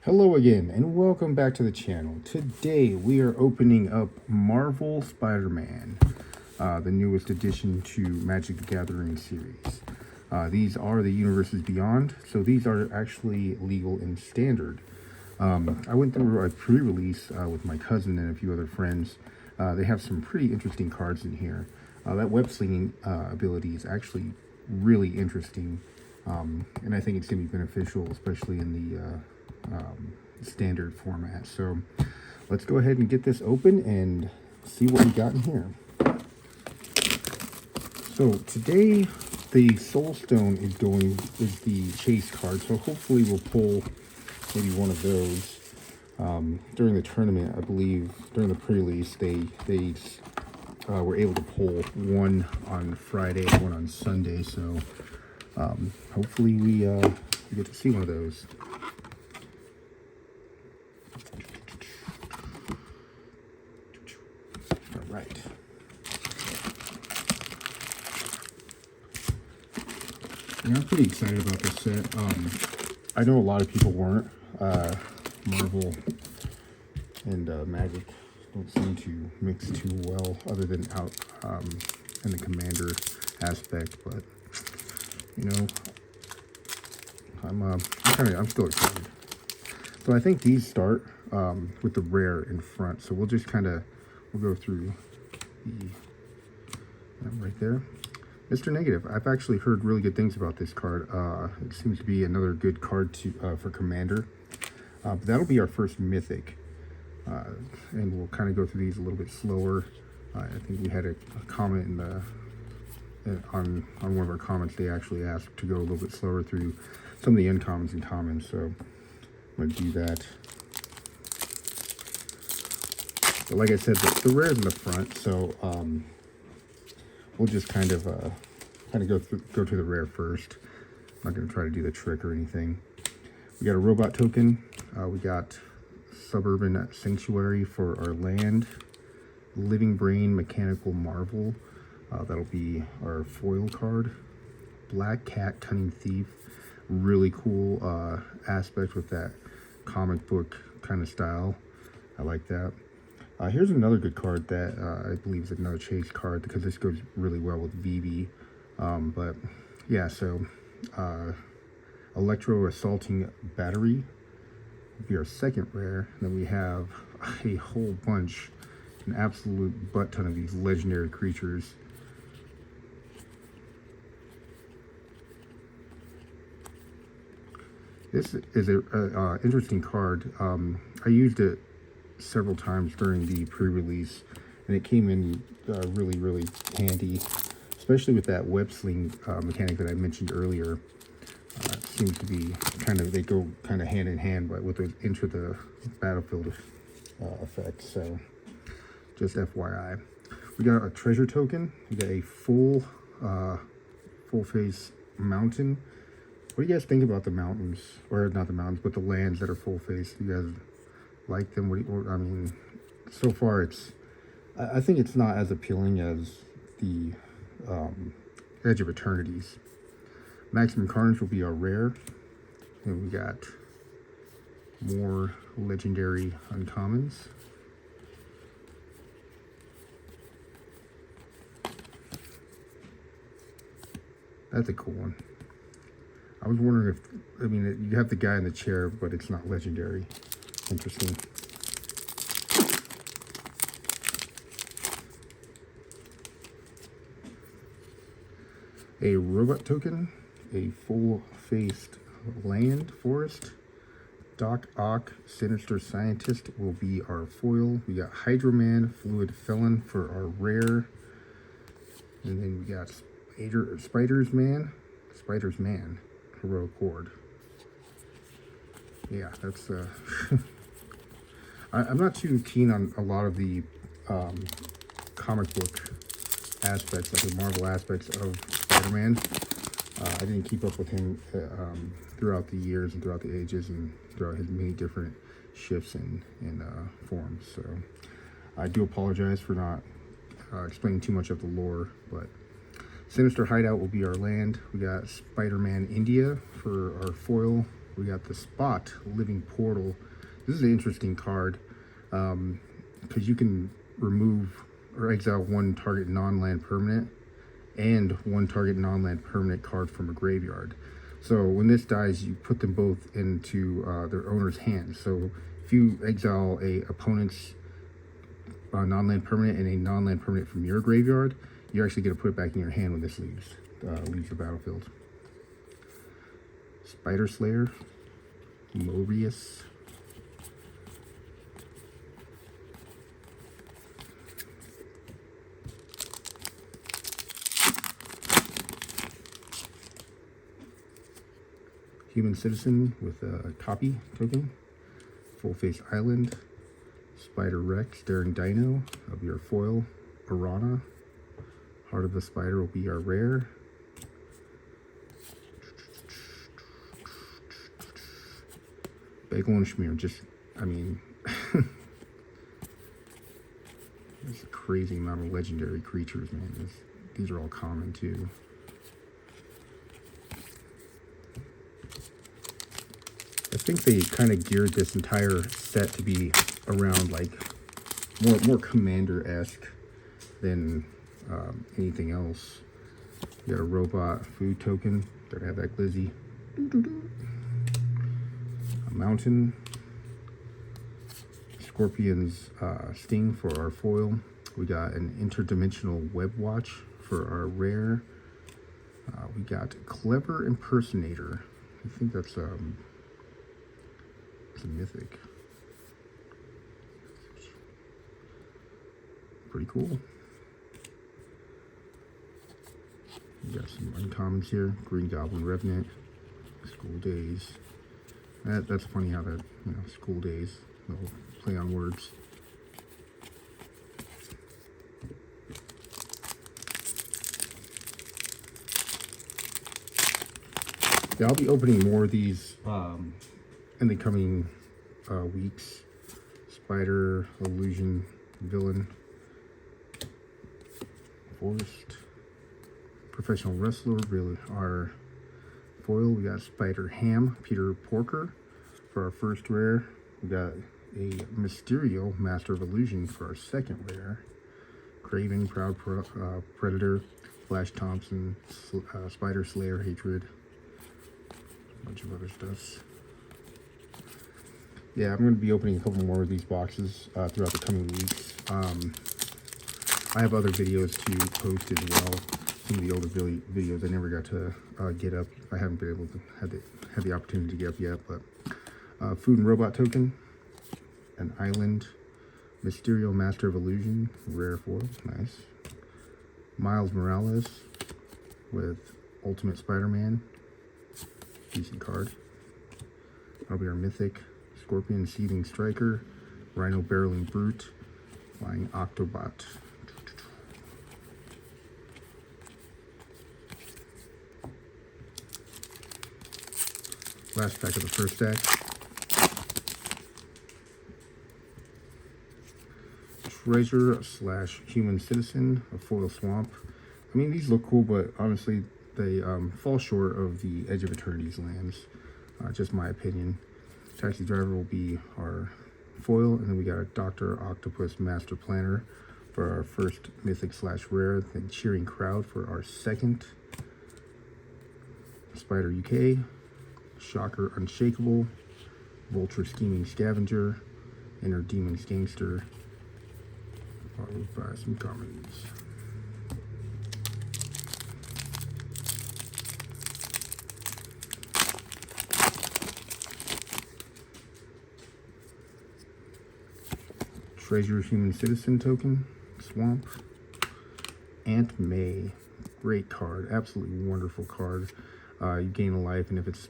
Hello again, and welcome back to the channel. Today we are opening up Marvel Spider-Man, the newest addition to Magic the Gathering series. These are the Universes Beyond, so these are actually legal in Standard. I went through a pre-release with my cousin and a few other friends. They have some pretty interesting cards in here. That web slinging ability is actually really interesting, and I think it's going to be beneficial, especially in the standard format. So let's go ahead and get this open and see what we got in here. So today the Soul Stone is the chase card, so hopefully we'll pull maybe one of those. During the tournament, I believe during the pre-release they were able to pull one on Friday, one on Sunday, so hopefully we get to see one of those. All right. Yeah, I'm pretty excited about this set. I know a lot of people weren't. Marvel and Magic don't seem to mix too well, other than out in the Commander aspect. But you know, I'm still excited. So I think these start with the rare in front. So we'll go through the right there. Mr. Negative. I've actually heard really good things about this card. It seems to be another good card for Commander. But that'll be our first Mythic. And we'll kind of go through these a little bit slower. I think we had a comment in the on one of our comments. They actually asked to go a little bit slower through some of the uncommons and commons. So I'm going to do that. But like I said, the rare's in the front, so we'll just kind of go to the rare first. I'm not going to try to do the trick or anything. We got a robot token. We got Suburban Sanctuary for our land. Living Brain Mechanical Marvel. That'll be our foil card. Black Cat Cunning Thief. Really cool aspect with that comic book kind of style. I like that. Here's another good card that I believe is another chase card, because this goes really well with Vivi. But yeah, so Electro Assaulting Battery will be our second rare. Then we have a whole bunch, an absolute butt ton of these legendary creatures. This is a interesting card. I used it several times during the pre-release, and it came in really handy, especially with that web sling mechanic that I mentioned earlier. It seems to be they go kind of hand in hand, but with the enter the battlefield effect. So just FYI. We got a treasure token. We got a full face mountain. What do you guys think about the mountains, or not the mountains, but the lands that are full face? You guys like them? I mean, so far I think it's not as appealing as the Edge of Eternities. Maximum Carnage will be our rare, and we got more legendary uncommons. That's a cool one. I was wondering you have the guy in the chair, but it's not legendary. Interesting. A robot token, a full-faced land forest. Doc Ock, Sinister Scientist, will be our foil. We got Hydroman, Fluid Felon for our rare. And then we got Spider's Man, Heroic Horde. Yeah, that's I'm not too keen on a lot of the comic book aspects, like the Marvel aspects of Spider-Man. I didn't keep up with him throughout the years and throughout the ages and throughout his many different shifts and forms. So I do apologize for not explaining too much of the lore, but Sinister Hideout will be our land. We got Spider-Man India for our foil. We got the Spot Living Portal. This is an interesting card because you can remove or exile one target non-land permanent and one target non-land permanent card from a graveyard. So when this dies, you put them both into their owner's hands. So if you exile a opponent's non-land permanent and a non-land permanent from your graveyard, you're actually going to put it back in your hand when this leaves the battlefield. Spider Slayer, Mobius, Human Citizen with a copy token, Full Face Island, Spider Rex, Daring Dino of your foil, Piranha, Heart of the Spider will be our rare. Bagel and Schmear, just, I mean, there's a crazy amount of legendary creatures, man. These are all common too. I think they kind of geared this entire set to be around like more commander-esque than anything else. You got a robot food token. Gotta have that glizzy. A mountain. Scorpion's sting for our foil. We got an interdimensional web watch for our rare. We got Clever Impersonator. I think that's a mythic. Pretty cool. We got some uncommons here. Green Goblin Revenant. School Days. That's funny how that, you know, School Days. Little play on words. Yeah, I'll be opening more of these in the coming weeks. Spider, Illusion, Villain, Forest, Professional Wrestler, really our foil. We got Spider Ham, Peter Porker for our first rare. We got a Mysterio, Master of Illusion for our second rare. Craven, Proud Predator, Flash Thompson, Spider Slayer, Hatred, a bunch of other stuff. Yeah, I'm going to be opening a couple more of these boxes throughout the coming weeks. I have other videos to post as well. Some of the older videos I never got to get up. I haven't been able to have the opportunity to get up yet. But Food and Robot token, an Island, Mysterio, Master of Illusion, rare foil, nice. Miles Morales with Ultimate Spider-Man, decent card. That'll be our mythic. Scorpion, Seething Striker, Rhino Barreling Brute, Flying Octobot. Last pack of the first stack. Treasure / Human Citizen, a foil swamp. I mean, these look cool, but honestly, they fall short of the Edge of Eternity's lands. Just my opinion. Taxi Driver will be our foil, and then we got a Dr. Octopus Master Planner for our first mythic / rare. The Cheering Crowd for our second. Spider UK, Shocker Unshakable, Vulture Scheming Scavenger, Inner Demons Gangster, followed by some commons. Treasure Human Citizen token, Swamp, Aunt May, great card, absolutely wonderful card. You gain a life, and if it's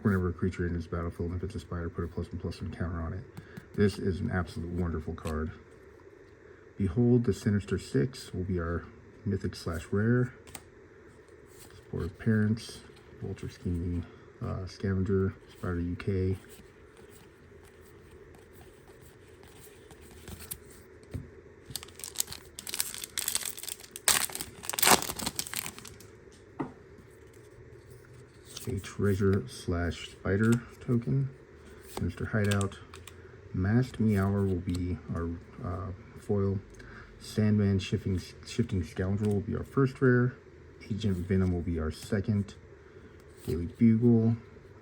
whenever a creature enters the battlefield, and if it's a spider, put a +1/+1 counter on it. This is an absolute wonderful card. Behold the Sinister Six will be our mythic / rare. Supportive Parents, Vulture Scheming Scavenger, Spider UK. a treasure slash spider token, sinister hideout. Masked Meower will be our foil. Sandman shifting scoundrel will be our first rare. Agent Venom will be our second. Daily Bugle,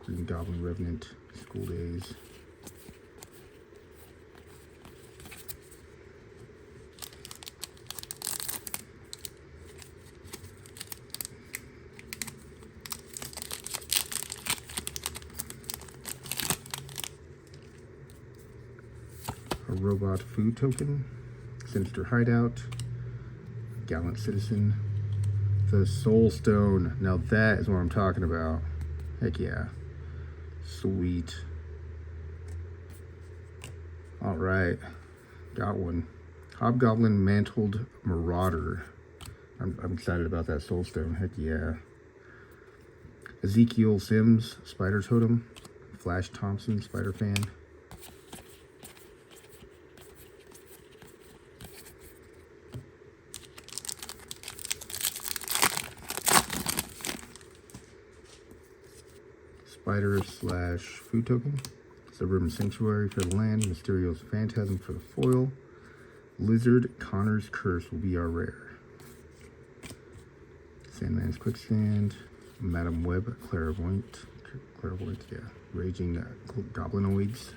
Green Goblin Revenant, School Days. A robot food token, Sinister Hideout, Gallant Citizen, the Soul Stone. Now that is what I'm talking about. Heck yeah. Sweet. Alright, got one. Hobgoblin Mantled Marauder. I'm excited about that Soul Stone. Heck yeah. Ezekiel Sims, Spider Totem. Flash Thompson, Spider Fan. Spider slash food token. Suburban Sanctuary for the land. Mysterio's Phantasm for the foil. Lizard Connor's Curse will be our rare. Sandman's Quicksand. Madam Web Clairvoyant, yeah. Raging Goblinoids.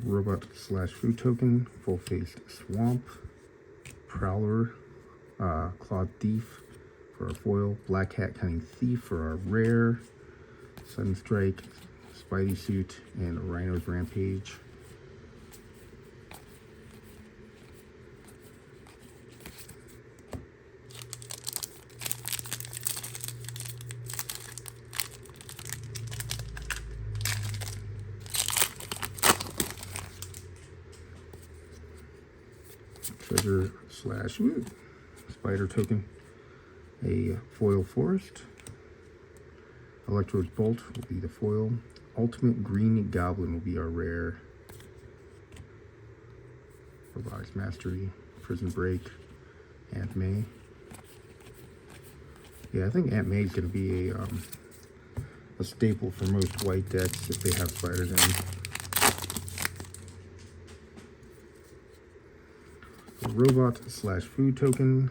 Robot slash food token, full-faced swamp, prowler, clawed thief for our foil, black hat cunning thief for our rare, sudden strike, spidey suit, and rhino's rampage. Treasure slash spider token, a foil forest. Electro's Bolt will be the foil. Ultimate Green Goblin will be our rare. Robotics Mastery, Prison Break, Aunt May. Yeah, I think Aunt May is going to be a staple for most white decks if they have spiders in them. Robot slash food token,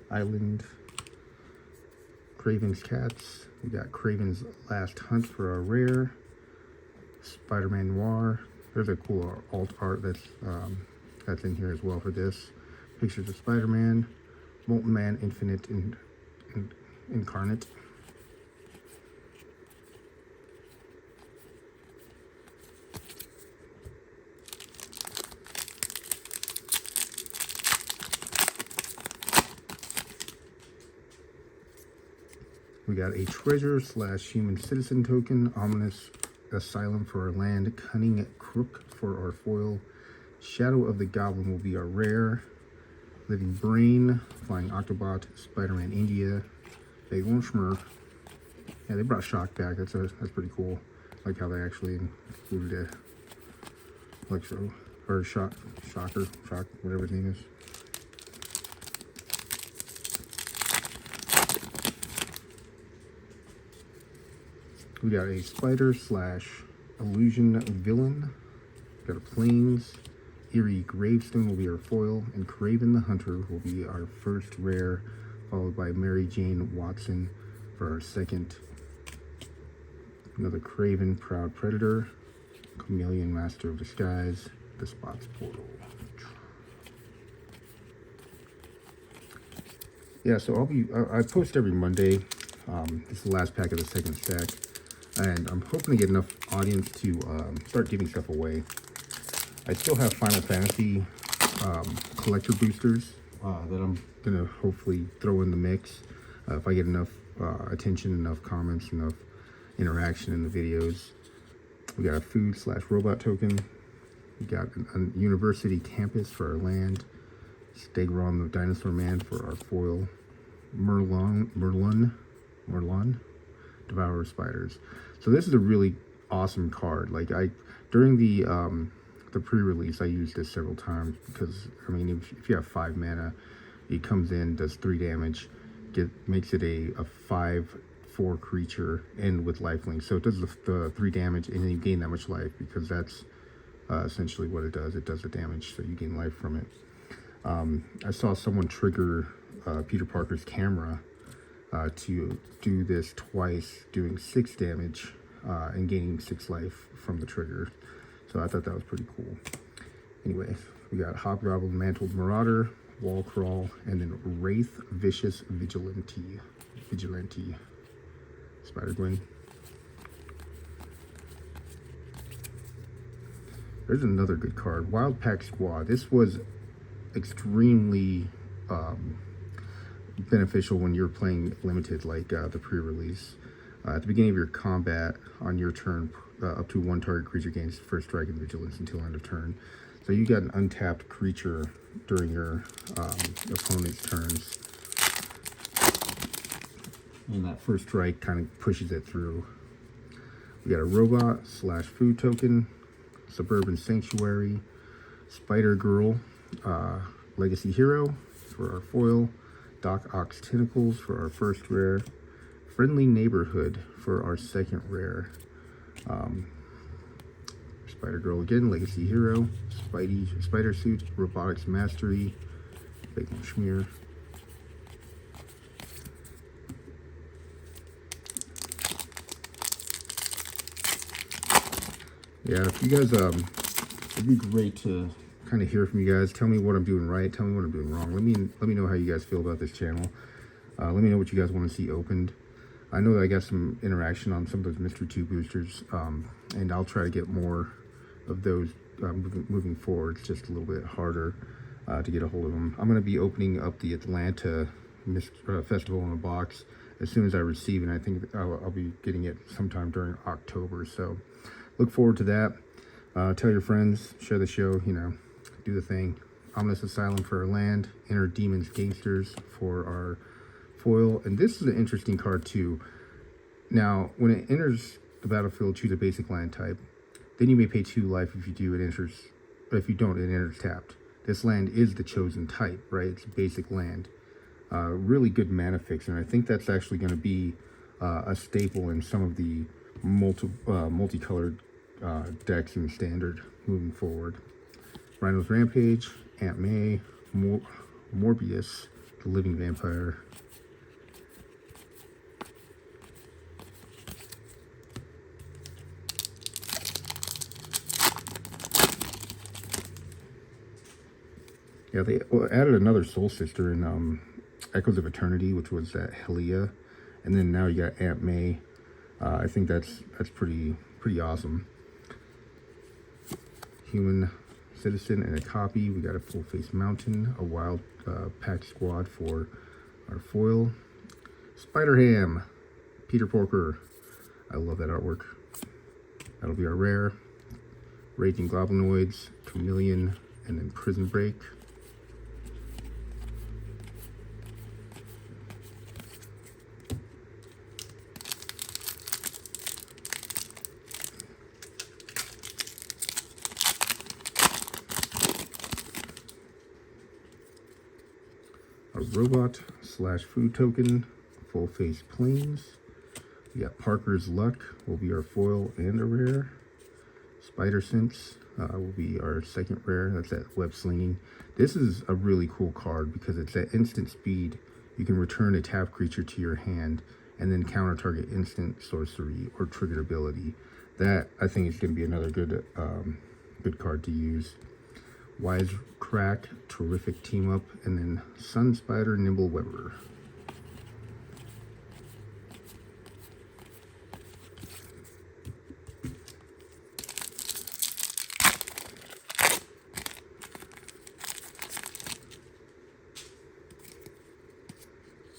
Island, Craven's Cats. We got Craven's Last Hunt for our rare. Spider-Man Noir. There's a cool alt art that's in here as well for this. Pictures of Spider-Man, Molten Man, Infinite Incarnate. We got a treasure slash human citizen token, Ominous Asylum for our land, Cunning Crook for our foil, Shadow of the Goblin will be our rare, Living Brain, Flying Octobot, Spider-Man India, Big One Smurf. Yeah, they brought Shock back. That's pretty cool. I like how they actually included a Electro or Shock, whatever his name is. We got a spider slash illusion villain. Got a plains. Eerie Gravestone will be our foil, and Craven the Hunter will be our first rare, followed by Mary Jane Watson for our second. Another Craven Proud Predator, Chameleon Master of Disguise, the Spots Portal. Yeah, so I post every Monday. This is the last pack of the second stack. And I'm hoping to get enough audience to start giving stuff away. I still have Final Fantasy collector boosters that I'm going to hopefully throw in the mix. If I get enough attention, enough comments, enough interaction in the videos. We got a food slash robot token. We got a university campus for our land. Stegron the Dinosaur Man for our foil. Merlon. Devourer spiders. So this is a really awesome card. Like during the pre-release, I used this several times because I mean, if you have 5 mana, it comes in, does 3 damage, makes it a 5/4 creature, and with lifelink. So it does the 3 damage, and then you gain that much life because that's essentially what it does. It does the damage, so you gain life from it. I saw someone trigger Peter Parker's camera to do this twice, doing 6 damage and gaining 6 life from the trigger. So I thought that was pretty cool. Anyway, we got Hobgoblin Mantled Marauder, Wall Crawl, and then Wraith Vicious Vigilante. Spider-Gwen. There's another good card, Wild Pack Squad. This was extremely beneficial when you're playing limited, like the pre-release. At the beginning of your combat, on your turn, up to 1 target creature gains first strike and vigilance until end of turn. So you got an untapped creature during your opponent's turns, and that first strike kind of pushes it through. We got a robot / food token, Suburban Sanctuary, Spider Girl, Legacy Hero for our foil, Doc Ox Tentacles for our first rare, Friendly Neighborhood for our second rare, Spider Girl again, Legacy Hero, Spider Suit, Robotics Mastery, Bacon Schmear. Yeah, if you guys, it'd be great to kind of hear from you guys. Tell me what I'm doing right. Tell me what I'm doing wrong. Let me know how you guys feel about this channel. Let me know what you guys want to see opened. I know that I got some interaction on some of those Mystery 2 boosters, and I'll try to get more of those moving forward. It's just a little bit harder to get a hold of them. I'm going to be opening up the Atlanta Festival in a box as soon as I receive it. I think I'll be getting it sometime during October. So look forward to that. Tell your friends, share the show, you know, do the thing. Ominous Asylum for our land, Inner Demons Gangsters for our foil. And this is an interesting card too. Now, when it enters the battlefield, choose a basic land type. Then you may pay 2 life if you do, it enters, but if you don't, it enters tapped. This land is the chosen type, right? It's basic land. Really good mana fix, and I think that's actually going to be a staple in some of the multicolored decks in standard moving forward. Rhino's Rampage, Aunt May, Morbius, the Living Vampire. Yeah, they added another Soul Sister in Echoes of Eternity, which was that Helia, and then now you got Aunt May. I think that's pretty awesome. Human Citizen and a copy. We got a Full Face Mountain, a Wild Pack Squad for our foil. Spider Ham, Peter Porker. I love that artwork. That'll be our rare. Raging Goblinoids, Chameleon, and then Prison Break. A robot / food token, Full Face Plains. We got Parker's Luck, will be our foil and a rare. Spider Sense will be our second rare. That's that web slinging. This is a really cool card because it's at instant speed. You can return a tapped creature to your hand and then counter target instant, sorcery, or triggered ability. That I think is going to be another good card to use. Wisecrack, terrific team up, and then Sun Spider, Nimble Webber.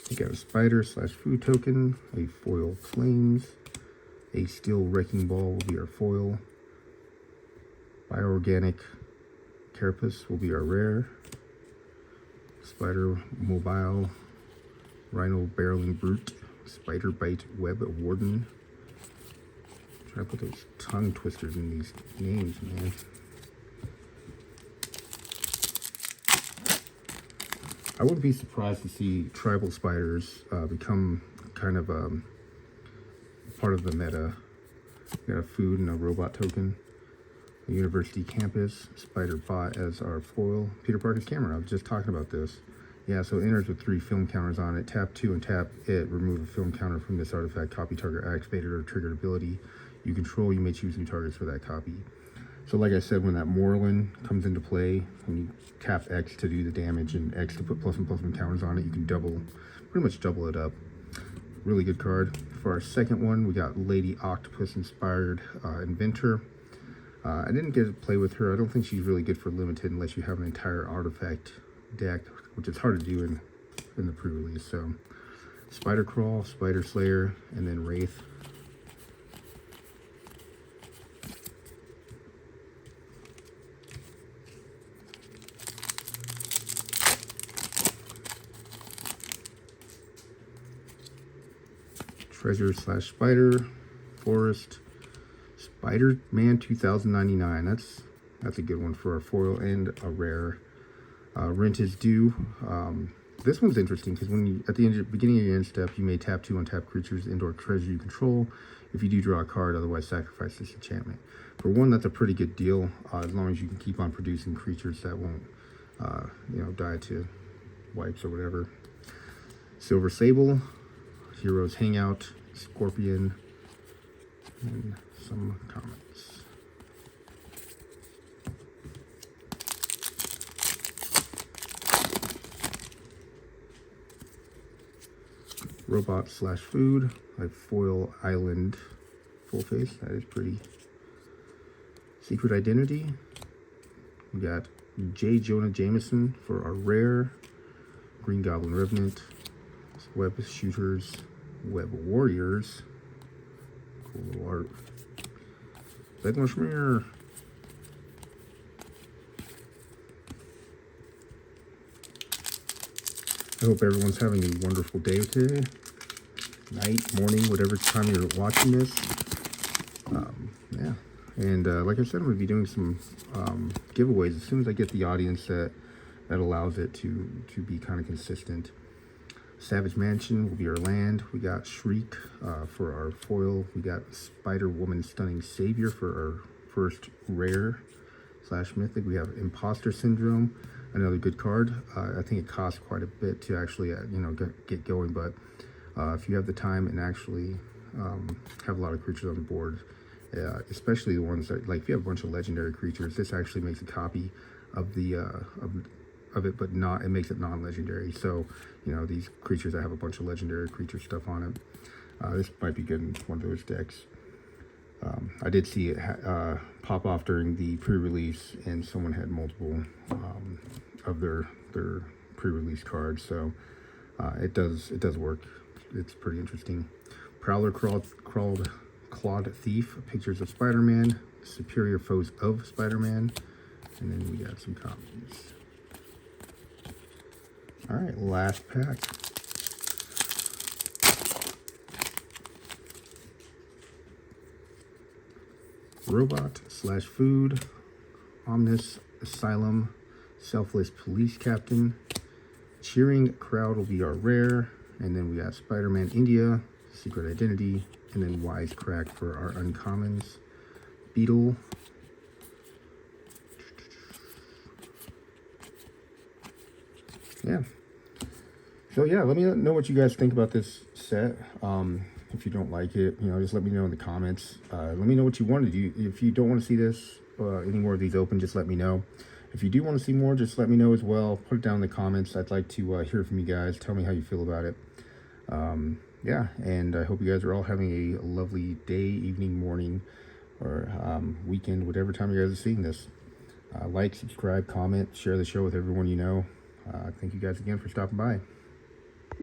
You got a Spider / food token, a foil Plains, a Steel Wrecking Ball will be our foil, Bioorganic Carapace will be our rare. Spider Mobile, Rhino Barreling Brute, Spider Bite Web Warden. Try to put those tongue twisters in these names, man. I wouldn't be surprised to see tribal spiders become kind of part of the meta. We got a food and a robot token. A university campus, spider bot as our foil. Peter Parker's camera, I was just talking about this. Yeah, so it enters with 3 film counters on it. Tap 2 and tap it. Remove a film counter from this artifact. Copy target activated or triggered ability you control. You may choose new targets for that copy. So like I said, when that Moreland comes into play, when you tap X to do the damage and X to put plus and counters on it, you can pretty much double it up. Really good card. For our second one, we got Lady Octopus Inspired Inventor. I didn't get to play with her. I don't think she's really good for limited unless you have an entire artifact deck, which is hard to do in the pre-release. So Spider Crawl, Spider Slayer, and then Wraith. Treasure / Spider, Forest, Spider-Man 2099. That's a good one for a foil and a rare. Rent is due. This one's interesting because when you, at the beginning of your end step, you may tap 2 untap creatures indoor treasure you control. If you do draw a card, otherwise sacrifice this enchantment. For one, that's a pretty good deal as long as you can keep on producing creatures that won't, die to wipes or whatever. Silver Sable, Heroes Hangout, Scorpion, and some comments. Robot / food, like Foil Island full face. That is pretty. Secret Identity. We got J. Jonah Jameson for our rare. Green Goblin Revenant. Web Shooters. Web Warriors. Cool little art. Begmarshmere. I hope everyone's having a wonderful day today. Night, morning, whatever time you're watching this. Yeah. And like I said, I'm going to be doing some giveaways as soon as I get the audience that allows it to be kind of consistent. Savage Mansion will be our land. We got Shriek for our foil. We got Spider Woman Stunning Savior for our first rare / mythic. We have Imposter Syndrome, another good card. I think it costs quite a bit to actually get going, but if you have the time and actually have a lot of creatures on the board, especially the ones that, like, if you have a bunch of legendary creatures, this actually makes a copy of the of it, but not, it makes it non-legendary. So these creatures that have a bunch of legendary creature stuff on it, this might be good in one of those decks. I did see it pop off during the pre-release, and someone had multiple of their pre-release cards, so it does work. It's pretty interesting. Prowler Clawed Thief, pictures of Spider-Man, superior foes of Spider-Man, and then we got some copies. All right, last pack. Robot / food, Omnis Asylum, Selfless Police Captain, Cheering Crowd will be our rare, and then we got Spider-Man India, Secret Identity, and then Wisecrack for our uncommons. Beetle. Yeah. So yeah, let me know what you guys think about this set. If you don't like it, just let me know in the comments. Let me know what you want to do. If you don't want to see this, any more of these open, just let me know. If you do want to see more, just let me know as well. Put it down in the comments. I'd like to hear from you guys. Tell me how you feel about it. Yeah, and I hope you guys are all having a lovely day, evening, morning, or weekend, whatever time you guys are seeing this. Like, subscribe, comment, share the show with everyone you know. Thank you guys again for stopping by.